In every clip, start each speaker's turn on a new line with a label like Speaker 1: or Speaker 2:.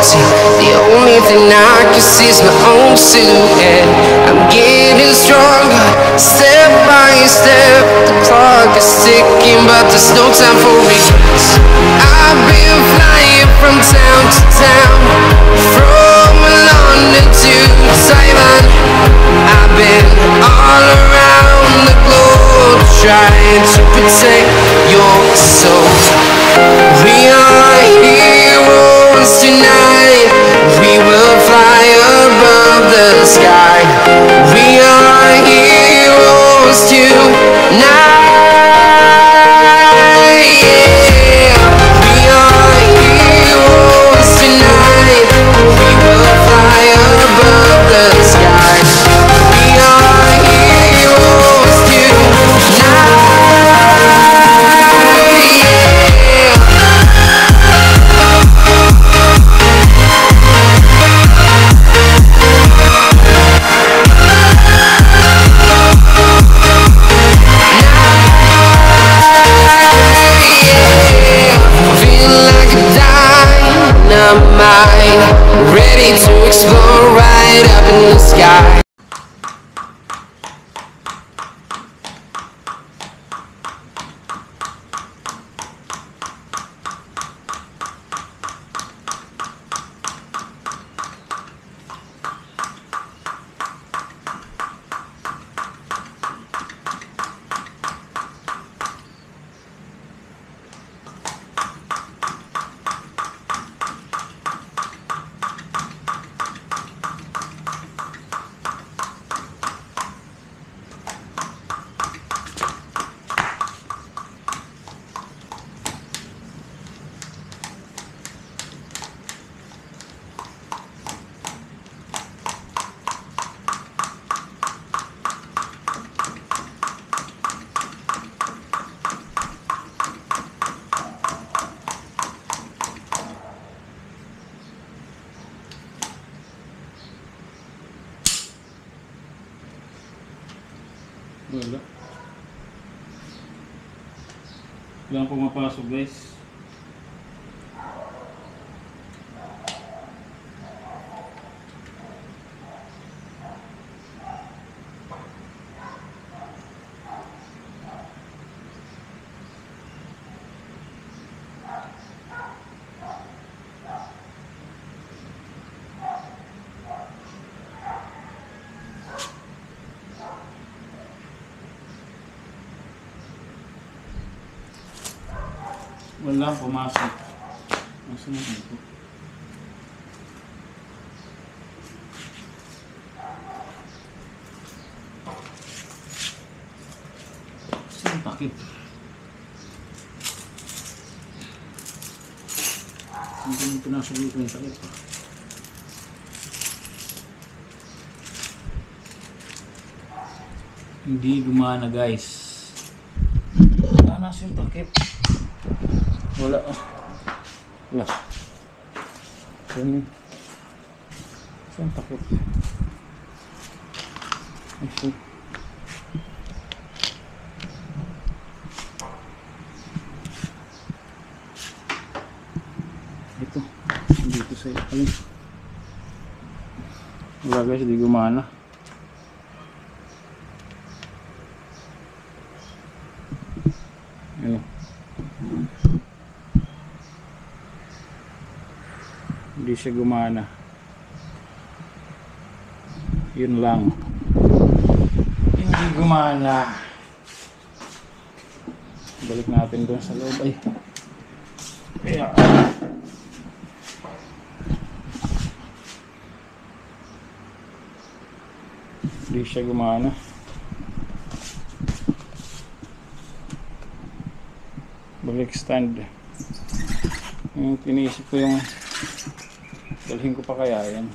Speaker 1: See, the only thing I can see is my own silhouette. I'm getting stronger, step by step. The clock is ticking, but there's no time for regrets. I've been flying from town to town, from London to Taiwan. I've been all around the globe, trying to protect your soul. We are heroes tonight. We will fly above the sky. We are heroes tonight. Yeah. We are heroes tonight. We will fly above the sky. We are heroes tonight. Ready to explore right up in the sky.
Speaker 2: Wala. Walang pumapasok, guys. Wala pumasok. Masa na ito? Saan takip? Hindi mo pinasok dito yung takip. Hindi gumana, guys. Wala na yung takip. Wala. Wala. Saan takip? Ay, ito. Dito sa alin. Wala, guys, di gumana. Ayun. Hindi siya gumana. Yun lang. Hindi gumana. Balik natin doon sa loob. Ay. Kaya. Hindi siya gumana. Balik stand. Yung tinisip ko yung dalhin ko pa kaya yan.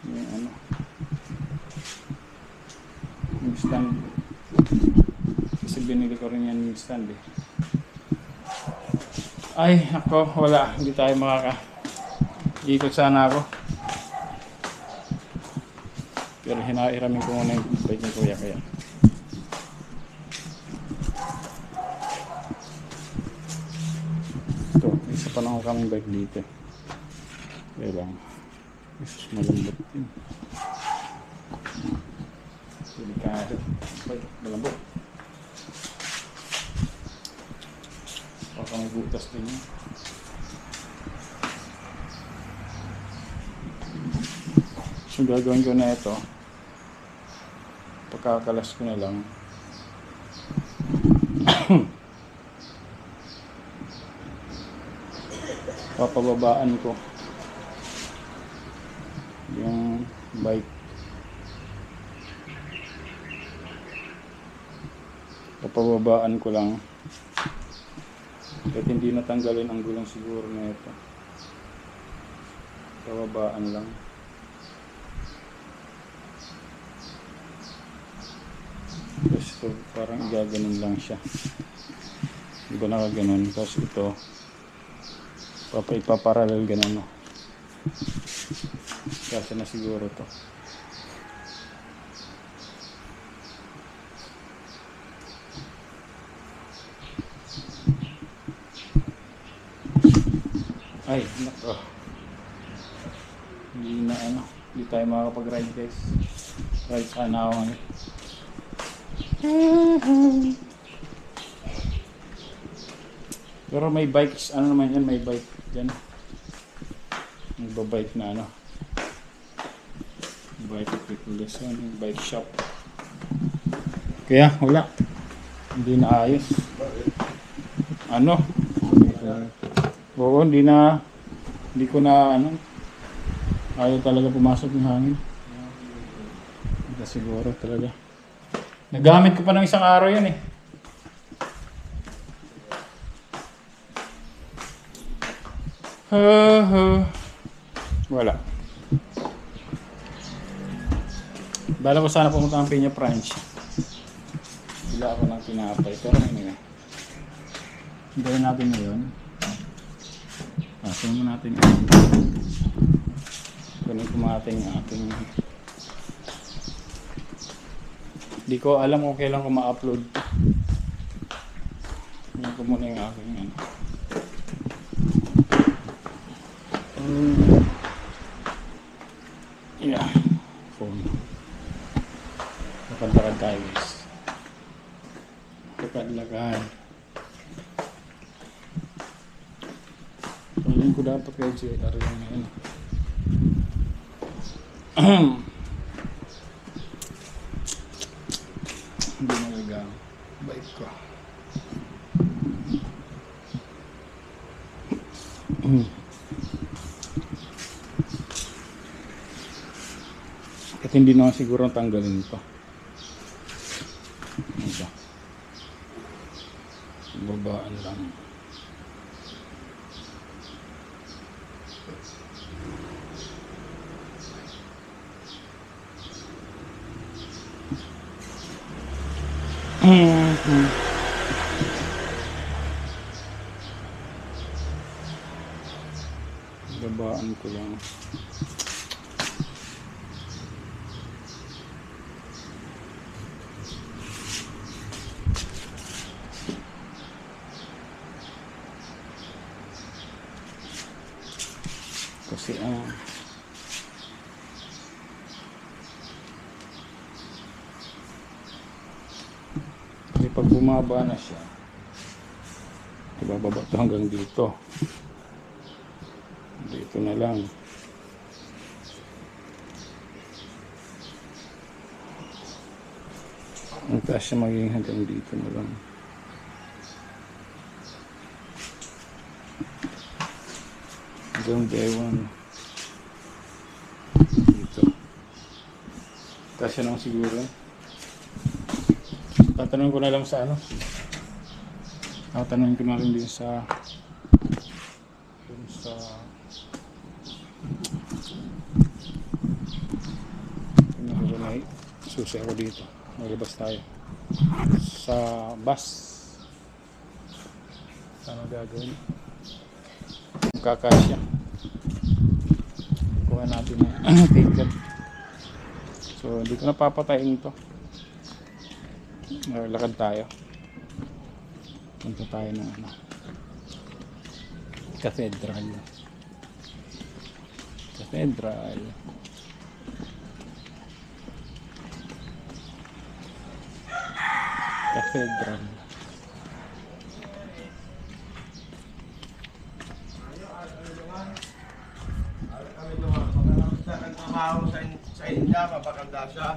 Speaker 2: Yung ano, yung stand, kasi binili ko rin yan yung stand eh. Ay ako, wala, hindi tayo ikot sana ako, pero hinairamin ko muna yung bike ni kuya kaya. pa na kaming bike dito. Kaya lang. Jesus, malambot din. Delikado. Bike, malambot. Baka may butas din yun. So gagawin ko na ito. Pagkakalas ko na lang. Papababaan ko yung bike. Papababaan ko lang kahit hindi natanggalin ang gulong siguro na ito. Pababaan lang. Tapos ito parang gaganon lang siya. Hindi ba nakaganon? Tapos ito ipaparallel ganun, no? Kasi na siguro to. Ay, nako. Hindi na ano. Hindi tayo makakapag-ride, guys. Ride sa anawan. Pero may bikes, ano naman yan, may bike dyan. Nagbabike na ano. Bike equivalent yan, bike shop. Kaya wala. Hindi na ayos. Ano? Oo, hindi ko na ano. Ayaw talaga pumasok ng hangin. Hindi siguro talaga. Nagamit ko pa ng isang araw yan eh. Wala. Bala ko sana pumunta ng Peña French. Bila ako ng tinapay. Pero hindi na. Hintayin natin ngayon. Pasin mo natin yun. Kunin ko natin yung ating... Hindi ko alam kung kailan ko ma-upload. Kunin ko muna yung aking ano. Yeah, phone. Lakad-lakad tayo, guys. Lakad-lakad. Tuloy ko dapat kayo JR lang ngayon. Hindi nagagamit. Bike ko. At hindi naman siguro tanggalin ito. Ito. Babaan lang. Babaan ko lang. Kasi pag bumaba na siya, ibababa ito hanggang dito. Dito na lang. Ang taas siya magiging hanggang dito na lang. Hanggang Dewan. Dito. Taas siya naman siguro. Tatanungin ko na lang sa ano. Tatanungin ko na lang din sa susi ako dito. Maglabas tayo sa bus. Ano gagawin? Kakasya. Kuha natin yung ticket. So hindi ko na papatayin ito. Lakad tayo. Punta tayo ng ano. Cathedral. Cathedral. Cathedral.
Speaker 3: Sa India, mapaganda siya.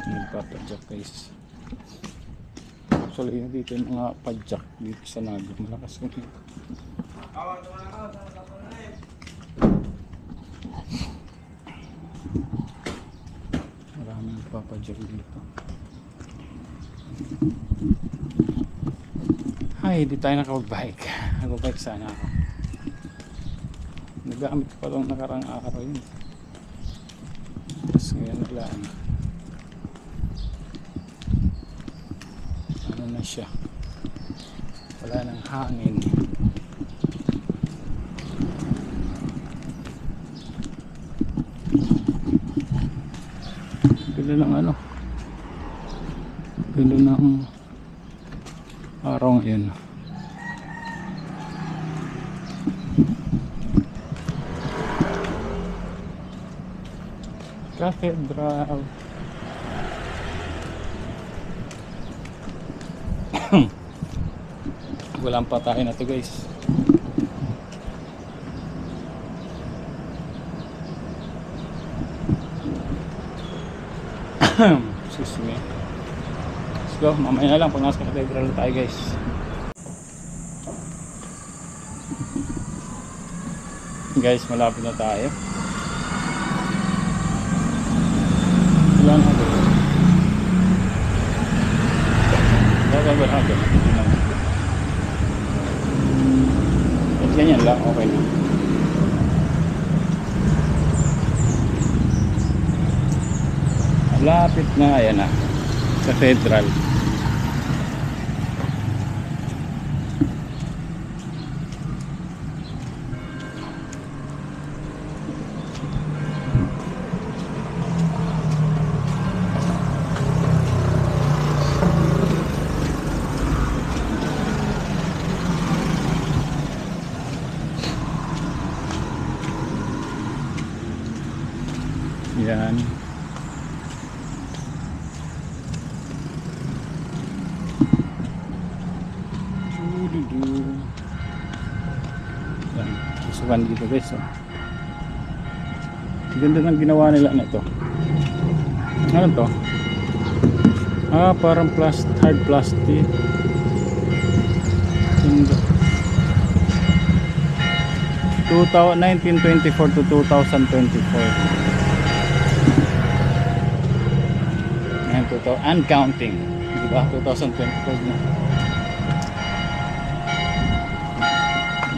Speaker 2: Nagpapadyak guys. Actually dito yung mga padyak dito sa Naga. Malakas yung dito. Maraming nagpapadyak dito. Ay, di tayo nakapag-bike. Nag-bike sana ako. Nagamit ko pa lang nakarang araw yun. Tapos ngayon lang. Ano na siya? Wala nang hangin. Pila ng ano? Pila ng araw ngayon. Cathedral. Walang patay na to guys. Excuse me. Let's go, mamaya na lang pag nasa cathedral tayo guys. Guys, malapit na tayo. Ilan na ito? At ganyan lang, okay na. Malapit na, ayan na. Cathedral. Yan. Yan. Susukan dito guys. Oh. Ganda ng ginawa nila na ito. Ano to? Ah, parang hard plastic. Ganda. 1924 to 2024. And counting, diba? 2024 na.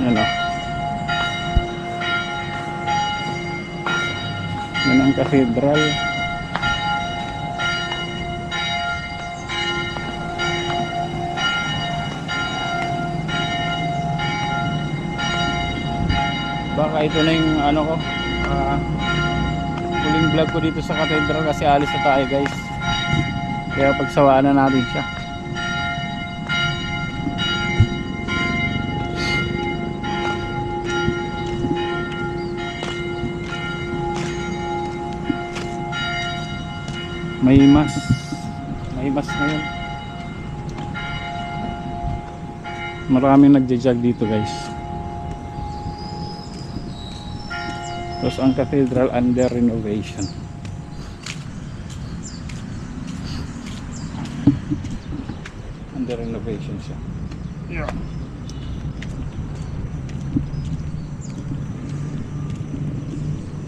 Speaker 2: Yan o. Yan ang cathedral. Baka ito na yung ano ko, huling vlog ko dito sa cathedral kasi alis na tayo guys. Kaya pagsawaan na natin siya. May mas ngayon. Maraming nagja-jog dito guys. Tapos ang cathedral under renovation. Under renovation siya. Yeah.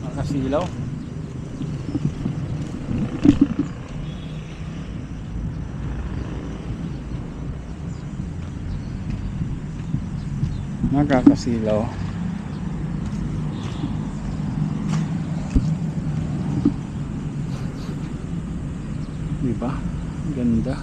Speaker 2: Nakasilaw. Nakakasilaw. Diba? Ganda.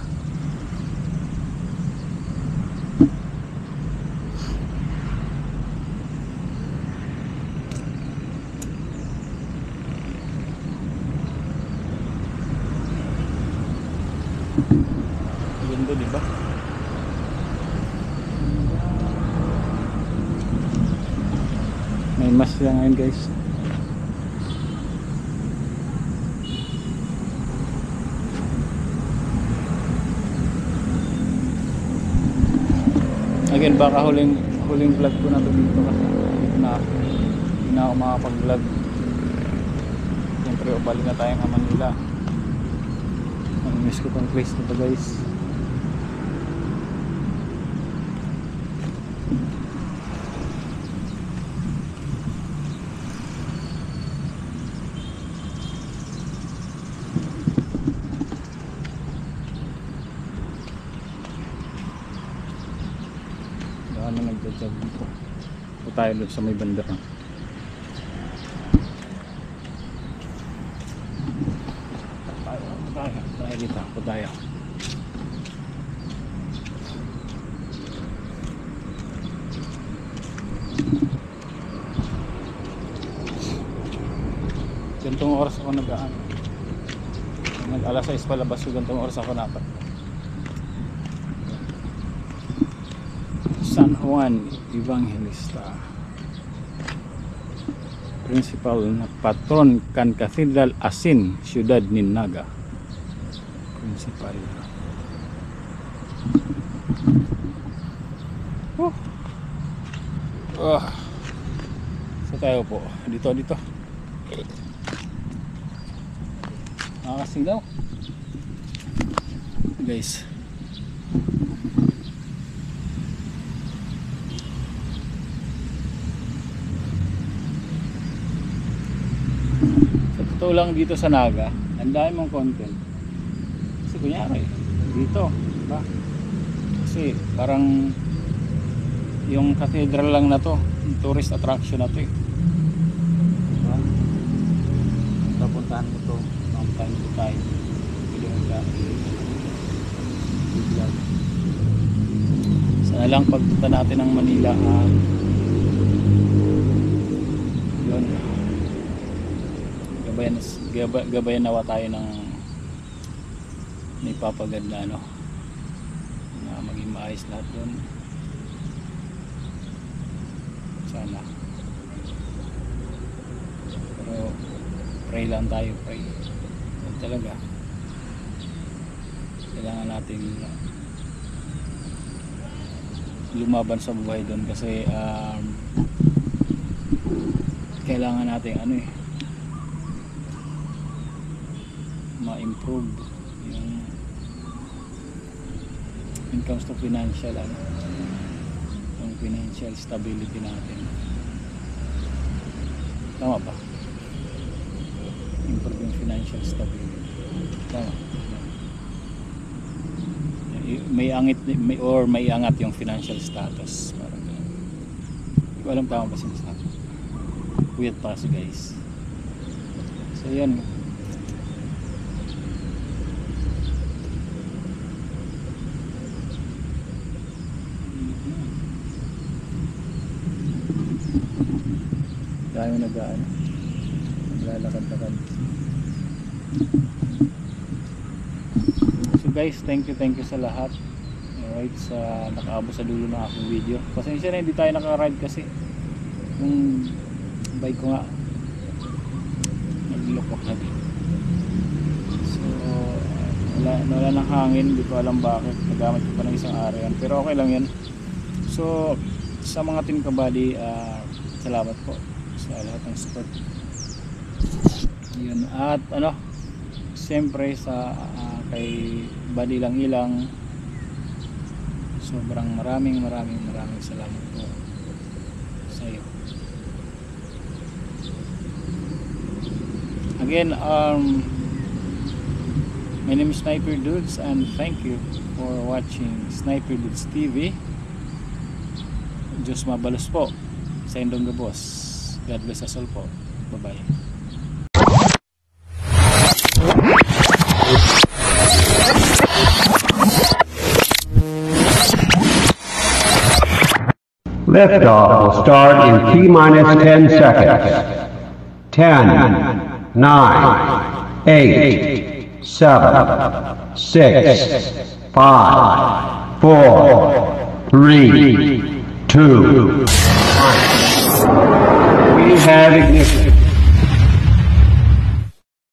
Speaker 2: dito. May mas lang ngayon guys. Again, baka huling vlog ko na to dito kasi hindi na ako makapag-vlog. Siyempre balik na tayo ng Manila. Ang miss ko tong place na to guys. Ano nagja-jog dito. O tayo doon sa may bandera. Tayo dito. O tayo. Gantong oras ako nag-aan. Nag-alas 6 palabas ko, gantong oras ako napat. San Juan Evangelista, principal na patron kan Cathedral Asin, Ciudad Ninaga. Principal. So tayo po dito nakakasilaw guys. Ito lang dito sa Naga, ang dami mong content. Kasi kunyari, dito, diba? Kasi parang yung cathedral lang na to, tourist attraction na to eh. Diba? Papuntahan mo to, papuntahan mo tayo. Pwede mo ka i-vlog. Sana lang pagpunta natin ng Manila, yun. Gabayan nawa tayo ng ipapagad na ano na maging maayos lahat doon. Sana. Pero pray lang tayo, pray. Yan talaga. Kailangan natin lumaban sa buhay doon kasi kailangan natin ano eh, ma-improve yung when it comes to financial yung financial stability natin. Tama ba? Improve yung financial stability. Tama. May angat yung financial status. Parang hindi ko alam tama ba sinasabi. Weird pa kasi guys. So yan. Dahil naglalakad-lakad. So guys, thank you sa lahat. Alright, sa nakaabot sa dulo ng aking video. Pasensya na hindi tayo naka-ride kasi yung bike ko nga naglukok na din. So wala ng hangin, hindi ko alam bakit. Nagamit ko pa ng isang araw yan, pero okay lang yan. So sa mga team kabady, salamat po sa lahat ng support. Yun, at ano, siyempre sa kay Buddy Lang Ilang, sobrang maraming salamat po sa iyo. Again, my name is Sniper Dudes and thank you for watching Sniper Dudes TV. Diyos mabalos po sa Indong Gabos. God bless us all po. Bye bye.
Speaker 4: Liftoff will start in T-minus 10 seconds. 10, 9, 8, 7, 6, 5, 4, 3, 2, 1. We have ignition.